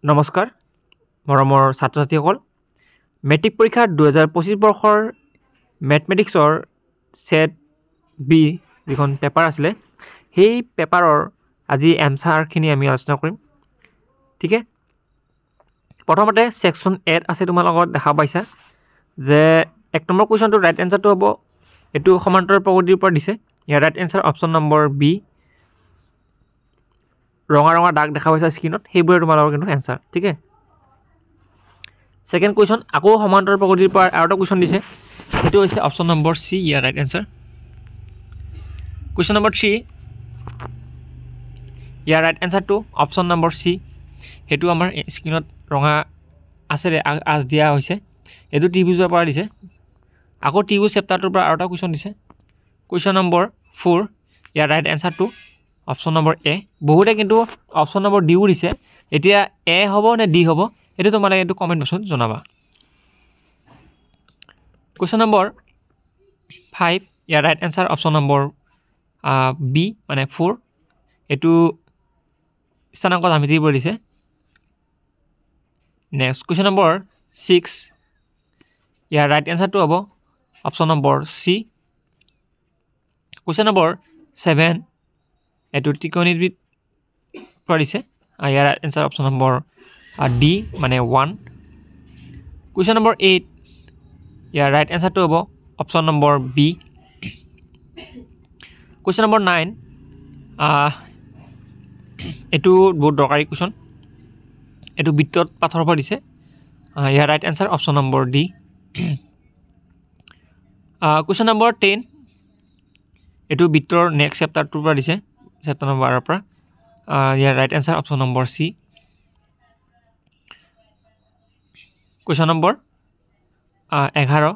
নমস্কাৰ মৰমৰ ছাত্ৰ ছাত্ৰীসকল মেট্ৰিক পৰীক্ষা 2025 বৰ্ষৰ মেথমেটিক্সৰ সেট বি যিখন পেপাৰ আছিলে সেই পেপাৰৰ আজি এনসাৰখিনি আমি আলোচনা কৰিম ঠিক আছে প্ৰথমতে সেকশন 8 আছে তোমাৰ লগত দেখা পাইছা যে এক নম্বৰ কোৱেশ্চনটো ৰাইট এনসাৰটো হ'ব এটো সমান্তৰাল প্ৰকৃতিৰ ওপৰত দিছে ইয়াৰ right answer option number B ৰঙা ৰঙা দাগ দেখা পাইছা স্ক্ৰিনত সেইবোৰে তোমালোকৰ কিন্তু এনসাৰ ঠিক আছে সেকেন্ড কোৱেশ্চন আকৌ সমান্তৰাল প্ৰকৃতিৰ পৰা আৰু এটা কোৱেশ্চন দিছে এটো হৈছে অপচন নম্বৰ সি ইয়াৰ ৰাইট এনসাৰ কোৱেশ্চন নম্বৰ 3 ইয়াৰ ৰাইট এনসাৰটো অপচন নম্বৰ সি হেতু আমাৰ স্ক্ৰিনত ৰঙা আছে আজ দিয়া হৈছে এটো ত্ৰিভুজৰ পৰা দিছে আকৌ ত্ৰিভুজ চেপ্টাৰটোৰ পৰা আৰু এটা কোৱেশ্চন দিছে কোৱেশ্চন নম্বৰ 4 ইয়াৰ ৰাইট এনসাৰটো অপচন নম্বৰ এ বহুতে কিন্তু অপচন নম্বৰ ডি দিছে এতিয়া এ হ'ব নে ডি হ'ব এটো তোমালোকে এটো কমেন্ট বক্সত জনাবা কোৱেশ্চন নম্বৰ 5 ইয়াৰ right answer option number B মানে 4 এটো স্থানাংক জ্যামিতিৰ পৰা দিছে নেক্সট কোৱেশ্চন নম্বৰ 6 ইয়াৰ ৰাইট এনসাৰটো হ'ব option number C question number 7 এটো ত্ৰিকোণমিতিৰ পৰা দিছে ইয়াৰ right answer option number D মানে 1 কোৱেশ্চন নম্বৰ 8 ইয়াৰ ৰাইট এনসাৰটো হ'ব option number B question number 9 এটো বহুত দৰকাৰী কোৱেশ্চন এটো বৃত্তত পাথৰৰ পৰা দিছে ইয়াৰ right answer option number D question number 10 এটো বৃত্তৰ নেক্সট চেপ্টাৰটোৰ পৰা দিছে চেপ্টাৰ নম্বৰ 12 পৰা ইয়াৰ right answer option number C question number 11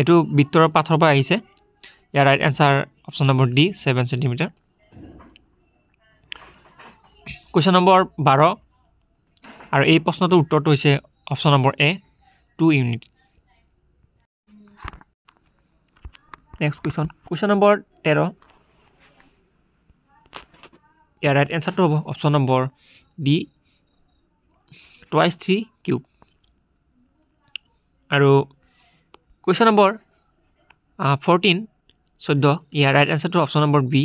এটো বৃত্তৰ পাথৰ পৰা আহিছে ইয়াৰ right answer option number D 7 centimetre question number 12 আৰু এই প্ৰশ্নটোৰ উত্তৰটো হৈছে option number A 2 unit next question number 13 ইয়াৰ ৰাইট এনসাৰটো হ'ব option number D twice 3 cube আৰু কোৱেশ্চন নম্বৰ 14 ইয়াৰ ৰাইট এনসাৰটো option number B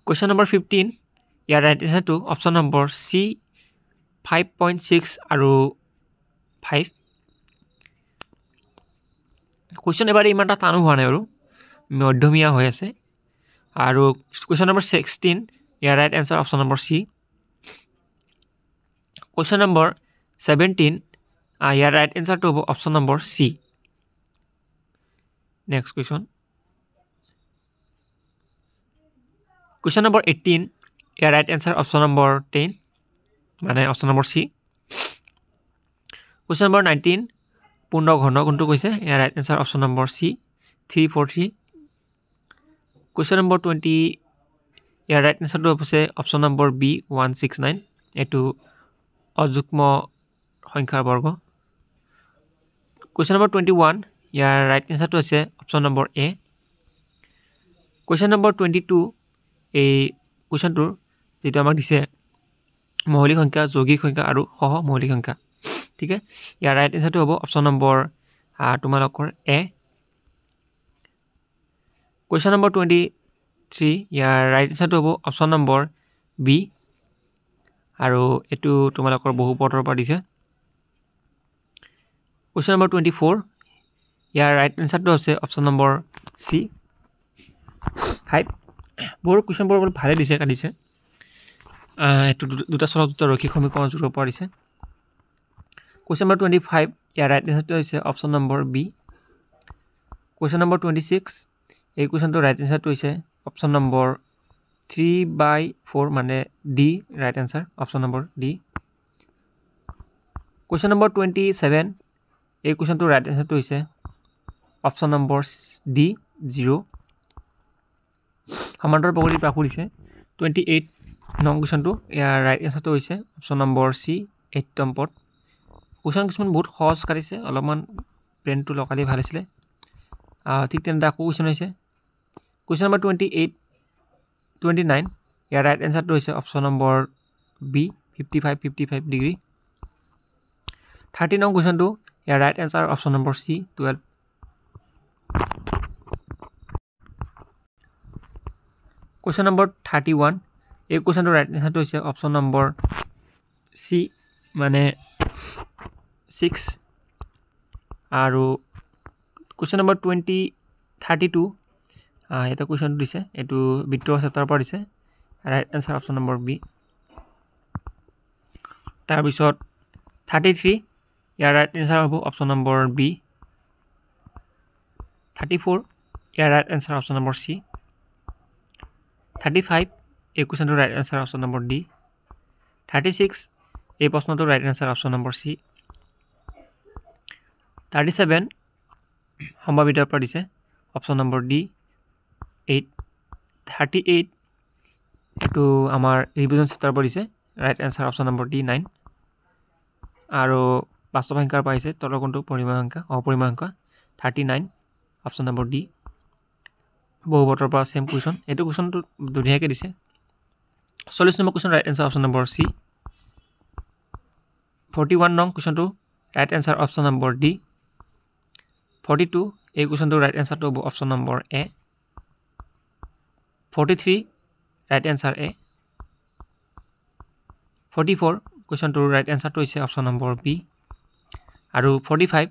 question number 15 ইয়াৰ ৰাইট এনসাৰটো অপচন নম্বৰ সি 5.6 আৰু 5 কোৱেশ্চন এবাৰ ইমানটা টানো হোৱা নাই আৰু মধ্যমীয়া হৈ আছে আৰু কোৱেশ্চন নম্বৰ 16 ইয়াৰ right answer option number C question number 17 ইয়াৰ ৰাইট এনসাৰটো হ'ব অপচন নম্বৰ সি নেক্সট কোৱেশ্চন নম্বৰ 18 ইয়াৰ ৰাইট এনসাৰ অপচন নম্বৰ 10 মানে option number C question number 19 পূৰ্ণ ঘন কোনটো কৈছে ইয়াৰ ৰাইট এনসাৰ অপচন নম্বৰ সি 343 কোৱেশ্চন নম্বৰ 20 ইয়াৰ ৰাইট এনসাৰটো হৈছে option number B 169 এটো অযুগ্ম সংখ্যাৰ বৰ্গ কোৱেশ্চন নম্বৰ 21 ইয়াৰ ৰাইট এনসাৰটো হৈছে অপচন নম্বৰ এ কোৱেশ্চন নম্বৰ 22 এই কোৱেশ্চনটোৰ যেটো আমাক দিছে মৌলিক সংখ্যা যৌগিক সংখ্যা আৰু সহ মৌলিক সংখ্যা ঠিক আছে ইয়াৰ ৰাইট এনসাৰটো হ'ব অপচন নম্বৰ তোমালোকৰ এ কোৱেশ্চন নম্বৰ 23 ইয়াৰ ৰাইট এনসাৰটো হ'ব অপচন নম্বৰ বি আৰু এটো তোমালোকৰ বহুপদৰ পৰা দিছে কোৱেশ্চন নম্বৰ 24 ইয়াৰ ৰাইট এনসাৰটো হৈছে অপচন নম্বৰ সি 5 বহুত কোৱেশ্চনবোৰ ভালে দিছে কাটিছে এটো দুটা চলক দুটা ৰৈখিক সমীকৰণ জোৰৰ পৰা দিছে কোৱেশ্চন নম্বৰ 25 ইয়াৰ ৰাইট এনসাৰটো হৈছে option number B question number 26 এই কোৱেশ্চনটো ৰাইট এনসাৰটো হৈছে অপচন নম্বৰ 3/4 মানে D right answer option number D question number 27 এই কোৱেশ্চনটো ৰাইট এনসাৰটো হৈছে অপচন নম্বৰ ডি 0 সমান্তৰাল প্ৰকৃতিৰ পৰা কৰিছে 28 নং কোৱেশ্চনটো ইয়াৰ ৰাইট এনসাৰটো হৈছে অপচন নম্বৰ সি 8 তম পদ কোৱেশ্চন কিছুমান বহুত সহজ কাটিছে অলপমান ব্ৰেইনটো লগালি ভাল আছিল ঠিক তেনেদৰে আকৌ কোৱেশ্চন হৈছে কোৱেশ্চন নম্বৰ 29 ইয়াৰ ৰাইট এনসাৰটো হৈছে অপচন নম্বৰ বি 55 55 ডিগ্ৰী 13 নং কুৱেশ্যনটো ইয়াৰ ৰাইট এনসাৰ অপশ্যন নম্বৰ সি 12 কুৱেশ্যন নম্বৰ 31 এই কুৱেশ্যনটোৰ ৰাইট এনসাৰটো হৈছে অপশ্যন নম্বৰ সি মানে 6 আৰু কুৱেশ্যন নম্বৰ 32 এটা কুৱেশ্যনটো দিছে এইটো বিত্তীয় চেপ্টাৰৰ পৰা দিছে right answer option number B তাৰপিছত 33 ইয়াৰ ৰাইট এনসাৰ হ'ব অপশ্যন নম্বৰ বি 34 ইয়াৰ right answer option number C 35 এই কুৱেশ্যনটোৰ right answer option number D 36 এই প্ৰশ্নটোৰ right answer option number C 37 সম্ভাৱিতাৰ পৰা দিছে অপশ্যন নম্বৰ ডি 8 38 এইটো আমাৰ ৰিভিজন চেপ্টাৰৰ পৰা দিছে right answer option number D 9 আৰু বাস্তৱ সংখ্যাৰ পৰা আহিছে তলৰ কোনটো পৰিমেয় সংখ্যা অপৰিমেয় সংখ্যা 39 অপশ্যন নম্বৰ ডি বহুবতৰ পৰা সেম কুৱেশ্যন এইটো কুৱেশ্যনটো ধুনীয়াকৈ দিছে 40 number question right answer option number C 41 নং কুৱেশ্যনটো right answer option number D 42 এই কুৱেশ্যনটোৰ ৰাইট এনসাৰটো হ'ব option number A 43 right answer A 44 কুৱেশ্যনটোৰ ৰাইট এনসাৰটো হৈছে অপশ্যন নম্বৰ বি আৰু 45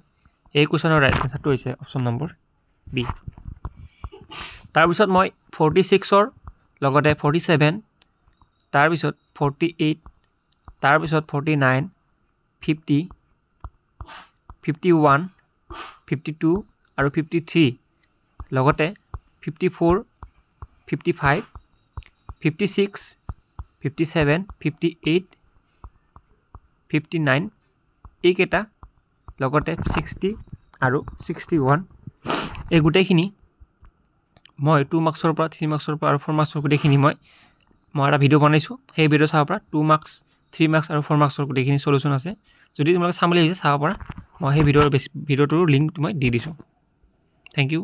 এই কুৱেশ্যনৰ ৰাইট এনসাৰটো হৈছে অপশ্যন নম্বৰ বি তাৰপিছত মই 46ৰ লগতে 47 তাৰপিছত 48 তাৰপিছত 49 50 51 52 আৰু 53 লগতে 54 55 56 57 58 59 এইকেইটা লগতে 60 আৰু 61 এই গোটেইখিনি মই 2 মাৰ্কছৰ পৰা 3 মাৰ্কছৰ পৰা আৰু 4 মাৰ্কছৰ গোটেইখিনি মই এটা ভিডিঅ' বনাইছোঁ সেই ভিডিঅ' চাব পৰা 2 মাৰ্কছ 3 মাৰ্কছ আৰু 4 মাৰ্কছৰ গোটেইখিনি সলিউশ্যন আছে যদি তোমালোকে চাম বুলি আহিছে চাব পৰা মই সেই ভিডিঅ'টোৰ লিংক মই দি দিছোঁ থেংক ইউ